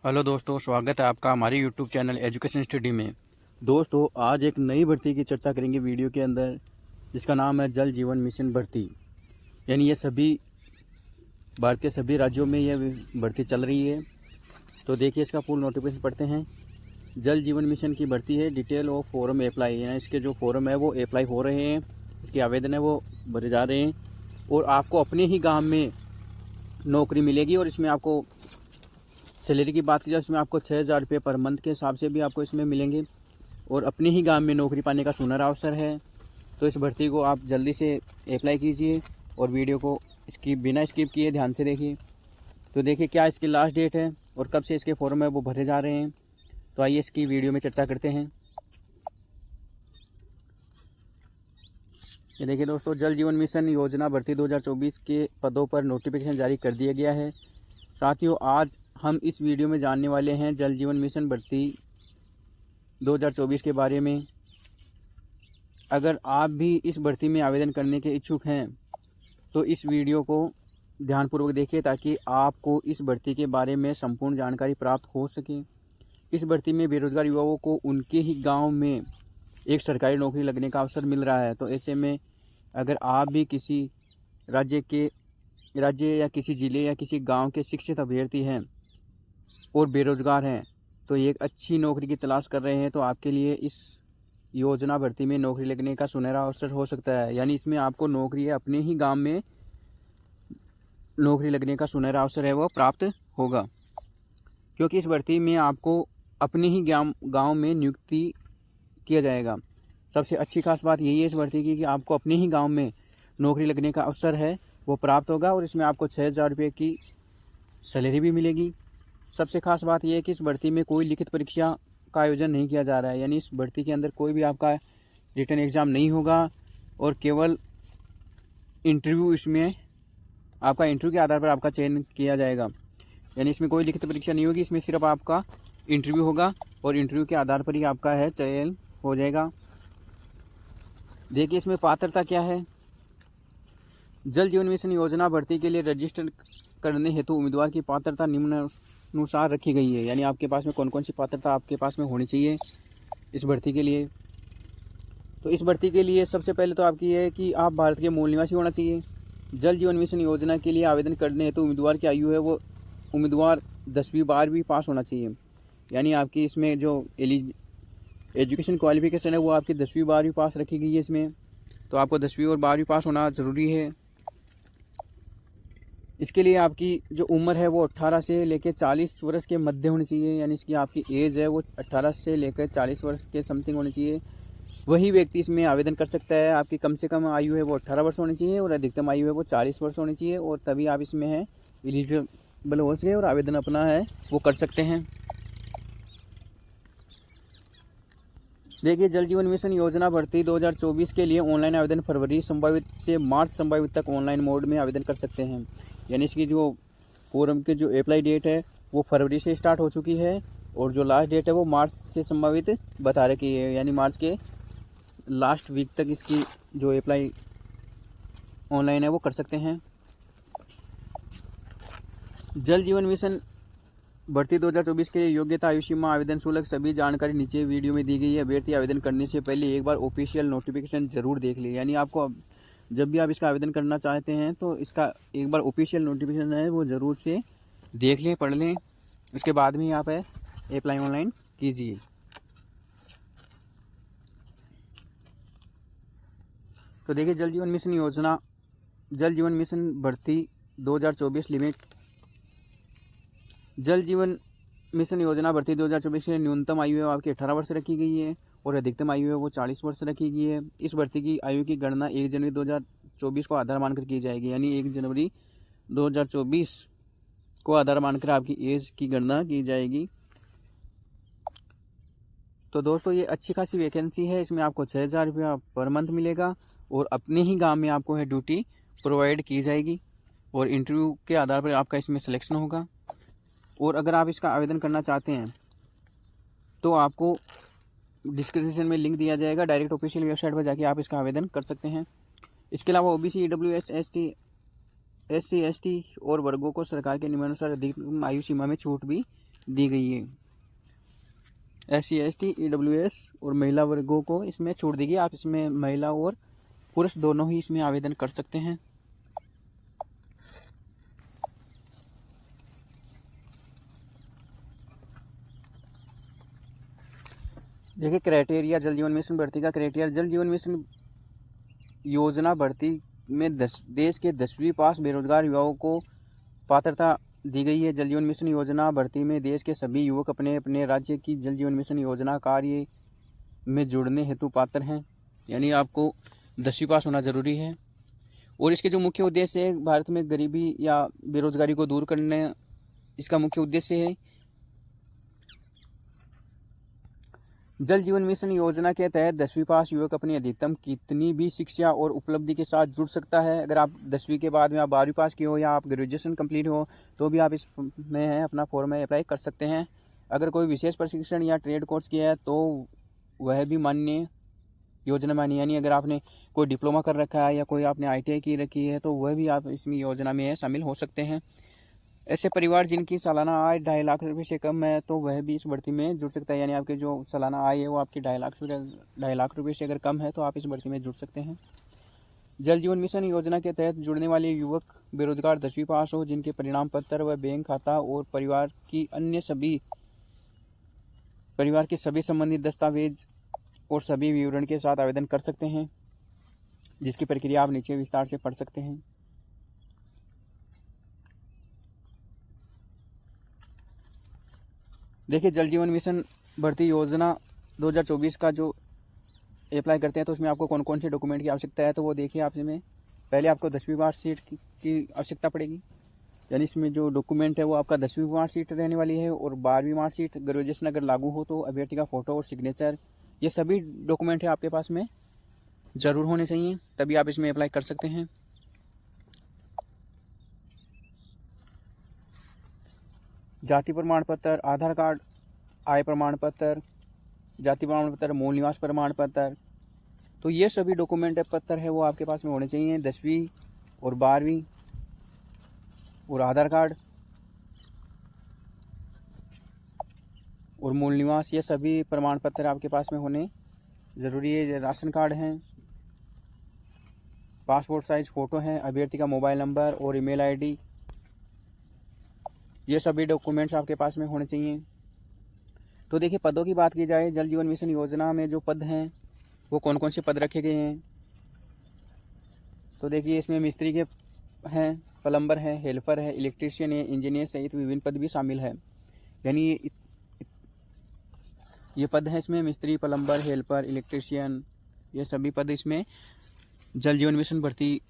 Hello दोस्तों, स्वागत है आपका हमारे यूट्यूब चैनल एजुकेशन स्टडी में। दोस्तों, आज एक नई भर्ती की चर्चा करेंगे वीडियो के अंदर, जिसका नाम है जल जीवन मिशन भर्ती। यानी ये सभी भारत के सभी राज्यों में यह भर्ती चल रही है। तो देखिए, इसका फुल नोटिफिकेशन पढ़ते हैं। जल जीवन मिशन की भर्ती है। डिटेल ऑफ फॉर्म अप्लाई, यानी इसके जो फॉर्म है वो अप्लाई हो रहे हैं, इसके आवेदन है वो भरे जा रहे हैं। और आपको अपने ही गाँव में नौकरी मिलेगी। और इसमें आपको सैलरी की बात की जाए, इसमें आपको 6,000 रुपये पर मंथ के हिसाब से भी आपको इसमें मिलेंगे। और अपने ही गांव में नौकरी पाने का सुनहरा अवसर है। तो इस भर्ती को आप जल्दी से अप्लाई कीजिए और वीडियो को बिना स्किप किए ध्यान से देखिए। तो देखिए क्या इसकी लास्ट डेट है और कब से इसके फॉर्म है वो भरे जा रहे हैं। तो आइए इसकी वीडियो में चर्चा करते हैं। ये देखिए दोस्तों, जल जीवन मिशन योजना भर्ती 2024 के पदों पर नोटिफिकेशन जारी कर दिया गया है। साथियों, आज हम इस वीडियो में जानने वाले हैं जल जीवन मिशन भर्ती 2024 के बारे में। अगर आप भी इस भर्ती में आवेदन करने के इच्छुक हैं तो इस वीडियो को ध्यानपूर्वक देखिए, ताकि आपको इस भर्ती के बारे में संपूर्ण जानकारी प्राप्त हो सके। इस भर्ती में बेरोजगार युवाओं को उनके ही गांव में एक सरकारी नौकरी लगने का अवसर मिल रहा है। तो ऐसे में अगर आप भी किसी राज्य या किसी ज़िले या किसी गांव के शिक्षित अभ्यर्थी हैं और बेरोजगार हैं, तो एक अच्छी नौकरी की तलाश कर रहे हैं, तो आपके लिए इस योजना भर्ती में नौकरी लगने का सुनहरा अवसर हो सकता है। यानी इसमें आपको नौकरी है, अपने ही गांव में नौकरी लगने का सुनहरा अवसर है वो प्राप्त होगा। क्योंकि इस भर्ती में आपको अपने ही गांव में नियुक्ति किया जाएगा। सबसे अच्छी खास बात यही है इस भर्ती की कि आपको अपने ही गाँव में नौकरी लगने का अवसर है वो प्राप्त होगा। और इसमें आपको 6,000 रुपये की सैलरी भी मिलेगी। सबसे खास बात यह है कि इस भर्ती में कोई लिखित परीक्षा का आयोजन नहीं किया जा रहा है। यानी इस भर्ती के अंदर कोई भी आपका रिटन एग्ज़ाम नहीं होगा और केवल इंटरव्यू, इसमें आपका इंटरव्यू के आधार पर आपका चयन किया जाएगा। यानी इसमें कोई लिखित परीक्षा नहीं होगी, इसमें सिर्फ आपका इंटरव्यू होगा और इंटरव्यू के आधार पर ही आपका है चयन हो जाएगा। देखिए इसमें पात्रता क्या है। जल जीवन मिशन योजना भर्ती के लिए रजिस्टर करने हेतु उम्मीदवार की पात्रता निम्नानुसार रखी गई है। यानी आपके पास में कौन कौन सी पात्रता आपके पास में होनी चाहिए इस भर्ती के लिए। तो इस भर्ती के लिए सबसे पहले तो आपकी है कि आप भारत के मूल निवासी होना चाहिए। जल जीवन मिशन योजना के लिए आवेदन करने हेतु उम्मीदवार की आयु है वो उम्मीदवार 10वीं 12वीं पास होना चाहिए। यानी आपकी इसमें जो एजुकेशन क्वालिफिकेशन है वो आपकी 10वीं 12वीं पास रखी गई है इसमें। तो आपको 10वीं और 12वीं पास होना ज़रूरी है। इसके लिए आपकी जो उम्र है वो 18 से लेकर 40 वर्ष के मध्य होनी चाहिए। यानी इसकी आपकी एज है वो 18 से लेकर 40 वर्ष के समथिंग होनी चाहिए। वही व्यक्ति इसमें आवेदन कर सकता है। आपकी कम से कम आयु है वो 18 वर्ष होनी चाहिए और अधिकतम आयु है वो 40 वर्ष होनी चाहिए। और तभी आप इसमें है एलिजिबल हो सके और आवेदन अपना है वो कर सकते हैं। देखिए, जल जीवन मिशन योजना भर्ती 2024 के लिए ऑनलाइन आवेदन फरवरी संभावित से मार्च संभावित तक ऑनलाइन मोड में आवेदन कर सकते हैं। यानी इसकी जो फॉर्म के जो अप्लाई डेट है वो फरवरी से स्टार्ट हो चुकी है और जो लास्ट डेट है वो मार्च से संभावित बता रखी है। यानी मार्च के लास्ट वीक तक इसकी जो अप्लाई ऑनलाइन है वो कर सकते हैं। जल जीवन मिशन भर्ती 2024 के लिए योग्यता, आयु सीमा, आवेदन शुल्क सभी जानकारी नीचे वीडियो में दी गई है। अभ्यर्थी आवेदन करने से पहले एक बार ऑफिशियल नोटिफिकेशन जरूर देख लें। यानी आपको जब भी आप इसका आवेदन करना चाहते हैं तो इसका एक बार ऑफिशियल नोटिफिकेशन है वो ज़रूर से देख लें, पढ़ लें। उसके बाद में आप अप्लाई ऑनलाइन कीजिए। तो देखिए, जल जीवन मिशन भर्ती 2024 लिमिट। जल जीवन मिशन योजना भर्ती 2024 के लिए न्यूनतम आयु है आपकी 18 वर्ष रखी गई है और अधिकतम आयु है वो 40 वर्ष रखी गई है। इस भर्ती की आयु की गणना 1 जनवरी 2024 को आधार मानकर की जाएगी। यानी 1 जनवरी 2024 को आधार मानकर आपकी एज की गणना की जाएगी। तो दोस्तों, ये अच्छी खासी वैकेंसी है। इसमें आपको 6,000 रुपया पर मंथ मिलेगा और अपने ही गाँव में आपको है ड्यूटी प्रोवाइड की जाएगी और इंटरव्यू के आधार पर आपका इसमें सिलेक्शन होगा। और अगर आप इसका आवेदन करना चाहते हैं तो आपको डिस्क्रिप्शन में लिंक दिया जाएगा, डायरेक्ट ऑफिशियल वेबसाइट पर जाके आप इसका आवेदन कर सकते हैं। इसके अलावा ओबीसी, ईडब्ल्यूएस, एससी, एसटी और वर्गों को सरकार के नियमानुसार अधिक आयु सीमा में छूट भी दी गई है। SC ST EWS और महिला वर्गों को इसमें छूट दी गई। आप इसमें महिला और पुरुष दोनों ही इसमें आवेदन कर सकते हैं। देखिए क्राइटेरिया जल जीवन मिशन भर्ती का क्राइटेरिया, जल जीवन मिशन योजना भर्ती में देश के 10वीं पास बेरोजगार युवाओं को पात्रता दी गई है। जल जीवन मिशन योजना भर्ती में देश के सभी युवक अपने अपने राज्य की जल जीवन मिशन योजना कार्य में जुड़ने हेतु पात्र हैं। यानी आपको 10वीं पास होना जरूरी है। और इसके जो मुख्य उद्देश्य है, भारत में गरीबी या बेरोजगारी को दूर करने इसका मुख्य उद्देश्य है। जल जीवन मिशन योजना के तहत 10वीं पास युवक अपनी अधिकतम कितनी भी शिक्षा और उपलब्धि के साथ जुड़ सकता है। अगर आप 10वीं के बाद में आप 12वीं पास किए हो या आप ग्रेजुएशन कंप्लीट हो तो भी आप इसमें है अपना फॉर्म में अप्लाई कर सकते हैं। अगर कोई विशेष प्रशिक्षण या ट्रेड कोर्स किया है तो वह भी मान्य योजना मान्य। यानी अगर आपने कोई डिप्लोमा कर रखा है या कोई आपने ITI की रखी है तो वह भी आप इसमें योजना में शामिल हो सकते हैं। ऐसे परिवार जिनकी सालाना आय 2.5 लाख रुपये से कम है तो वह भी इस भर्ती में जुड़ सकता है। यानी आपके जो सालाना आय है वो आपकी 2.5 लाख रुपये से अगर कम है तो आप इस भर्ती में जुड़ सकते हैं। जल जीवन मिशन योजना के तहत जुड़ने वाले युवक बेरोजगार 10वीं पास हो, जिनके परिणाम पत्र व बैंक खाता और परिवार के सभी संबंधित दस्तावेज और सभी विवरण के साथ आवेदन कर सकते हैं, जिसकी प्रक्रिया आप नीचे विस्तार से पढ़ सकते हैं। देखिए जल जीवन मिशन भर्ती योजना 2024 का जो अप्लाई करते हैं तो उसमें आपको कौन कौन से डॉक्यूमेंट की आवश्यकता है तो वो देखिए। आप इसमें पहले आपको 10वीं मार्कशीट की आवश्यकता पड़ेगी। यानी इसमें जो डॉक्यूमेंट है वो आपका 10वीं मार्कशीट रहने वाली है और 12वीं मार्कशीट, ग्रेजुएशन अगर लागू हो तो अभ्यर्थी का फोटो और सिग्नेचर, ये सभी डॉक्यूमेंट है आपके पास में ज़रूर होने चाहिए, तभी आप इसमें अप्लाई कर सकते हैं। जाति प्रमाण पत्र, आधार कार्ड, आय प्रमाण पत्र, जाति प्रमाण पत्र, मूल निवास प्रमाण पत्र, तो ये सभी डॉक्यूमेंट पत्र है वो आपके पास में होने चाहिए। 10वीं और 12वीं और आधार कार्ड और मूल निवास, ये सभी प्रमाण पत्र आपके पास में होने ज़रूरी है। राशन कार्ड हैं, पासपोर्ट साइज फ़ोटो है, अभ्यर्थी का मोबाइल नंबर और ईमेल ID, ये सभी डॉक्यूमेंट्स आपके पास में होने चाहिए। तो देखिए पदों की बात की जाए, जल जीवन मिशन योजना में जो पद हैं वो कौन कौन से पद रखे गए हैं तो देखिए इसमें मिस्त्री के हैं, प्लम्बर है, हेल्पर है, इलेक्ट्रीशियन है, इंजीनियर सहित विभिन्न पद भी शामिल है। यानी ये पद हैं इसमें मिस्त्री, प्लम्बर, हेल्पर, इलेक्ट्रीशियन, ये सभी पद इसमें जल जीवन मिशन भर्ती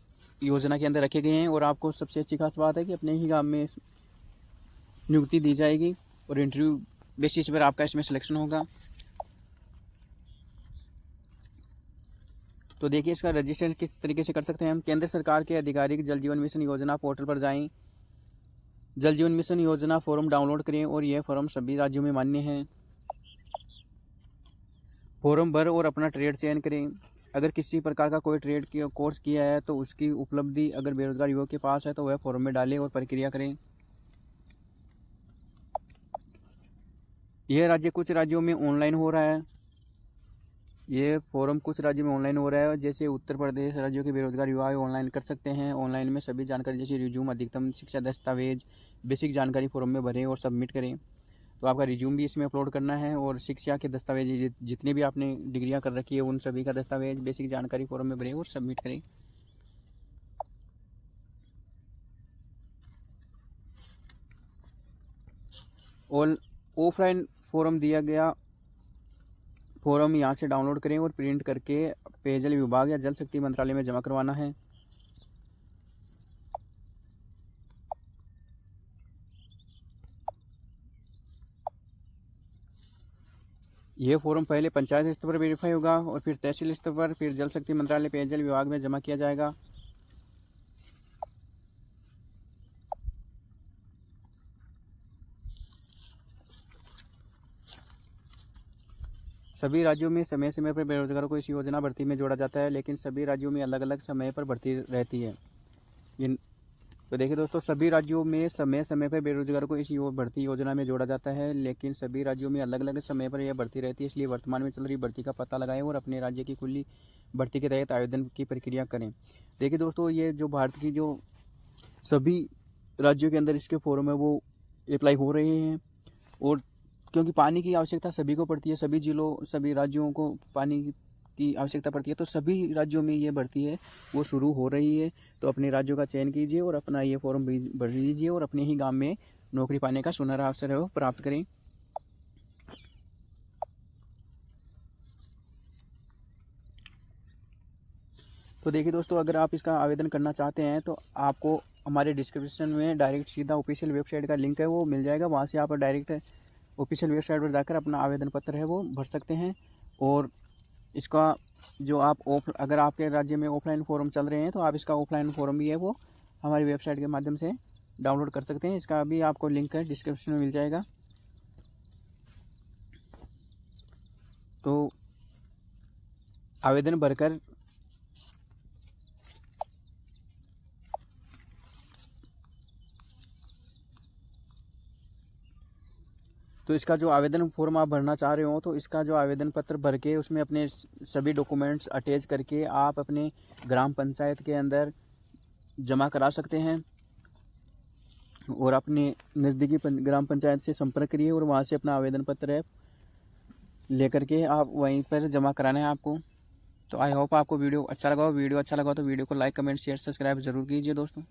योजना के अंदर रखे गए हैं। और आपको सबसे अच्छी खास बात है कि अपने ही गांव में नियुक्ति दी जाएगी और इंटरव्यू बेसिस पर आपका इसमें सिलेक्शन होगा। तो देखिए इसका रजिस्ट्रेशन किस तरीके से कर सकते हैं हम। केंद्र सरकार के आधिकारिक जल जीवन मिशन योजना पोर्टल पर जाएं, जल जीवन मिशन योजना फॉर्म डाउनलोड करें और यह फॉर्म सभी राज्यों में मान्य है। फॉर्म भर और अपना ट्रेड चयन करें। अगर किसी प्रकार का कोई ट्रेड की कोर्स किया है तो उसकी उपलब्धि अगर बेरोजगार युवक के पास है तो वह फॉर्म में डालें और प्रक्रिया करें। यह राज्य कुछ राज्यों में ऑनलाइन हो रहा है, ये फॉर्म कुछ राज्यों में ऑनलाइन हो रहा है, जैसे उत्तर प्रदेश राज्यों के बेरोजगार युवा ऑनलाइन कर सकते हैं। ऑनलाइन में सभी जानकारी जैसे रिज्यूम, अधिकतम शिक्षा दस्तावेज, बेसिक जानकारी फॉर्म में भरें और सबमिट करें। तो आपका रिज्यूम भी इसमें अपलोड करना है और शिक्षा के दस्तावेज जितने भी आपने डिग्रियां कर रखी है उन सभी का दस्तावेज, बेसिक जानकारी फॉर्म में भरें और सबमिट करें। और ऑफलाइन फॉर्म दिया गया फॉर्म यहाँ से डाउनलोड करें और प्रिंट करके पेयजल विभाग या जल शक्ति मंत्रालय में जमा करवाना है। यह फॉर्म पहले पंचायत स्तर पर वेरीफाई होगा और फिर तहसील स्तर पर, फिर जल शक्ति मंत्रालय पेयजल विभाग में जमा किया जाएगा। सभी राज्यों में समय समय पर बेरोजगारों को इस योजना भर्ती में जोड़ा जाता है, लेकिन सभी राज्यों में अलग अलग समय पर भर्ती रहती है। तो देखिए दोस्तों, सभी राज्यों में समय समय पर बेरोजगारों को इस भर्ती योजना में जोड़ा जाता है, लेकिन सभी राज्यों में अलग अलग समय पर यह भर्ती रहती है। इसलिए वर्तमान में चल रही भर्ती का पता लगाएं और अपने राज्य की खुली भर्ती के तहत आवेदन की प्रक्रिया करें। देखिए दोस्तों, ये जो भारत की जो सभी राज्यों के अंदर इसके फॉर्म है वो अप्लाई हो रहे हैं, और क्योंकि पानी की आवश्यकता सभी को पड़ती है, सभी जिलों सभी राज्यों को पानी की आवश्यकता पड़ती है, तो सभी राज्यों में ये भर्ती है वो शुरू हो रही है। तो अपने राज्यों का चयन कीजिए और अपना ये फॉर्म भर लीजिए और अपने ही गांव में नौकरी पाने का सुनहरा अवसर है वो प्राप्त करें। तो देखिए दोस्तों, अगर आप इसका आवेदन करना चाहते हैं तो आपको हमारे डिस्क्रिप्शन में डायरेक्ट सीधा ऑफिशियल वेबसाइट का लिंक है वो मिल जाएगा। वहाँ से आप डायरेक्ट ऑफिशियल वेबसाइट पर जाकर अपना आवेदन पत्र है वो भर सकते हैं। और इसका जो आप अगर आपके राज्य में ऑफलाइन फॉर्म चल रहे हैं तो आप इसका ऑफलाइन फॉर्म भी है वो हमारी वेबसाइट के माध्यम से डाउनलोड कर सकते हैं। इसका भी आपको लिंक है डिस्क्रिप्शन में मिल जाएगा। तो आवेदन भरकर तो इसका जो आवेदन फॉर्म आप भरना चाह रहे हो तो इसका जो आवेदन पत्र भर के उसमें अपने सभी डॉक्यूमेंट्स अटैच करके आप अपने ग्राम पंचायत के अंदर जमा करा सकते हैं, और अपने नज़दीकी ग्राम पंचायत से संपर्क करिए और वहाँ से अपना आवेदन पत्र है लेकर के आप वहीं पर जमा कराना है आपको। तो आई होप आपको वीडियो अच्छा लगा हो। वीडियो अच्छा लगा तो वीडियो को लाइक कमेंट शेयर सब्सक्राइब ज़रूर कीजिए दोस्तों।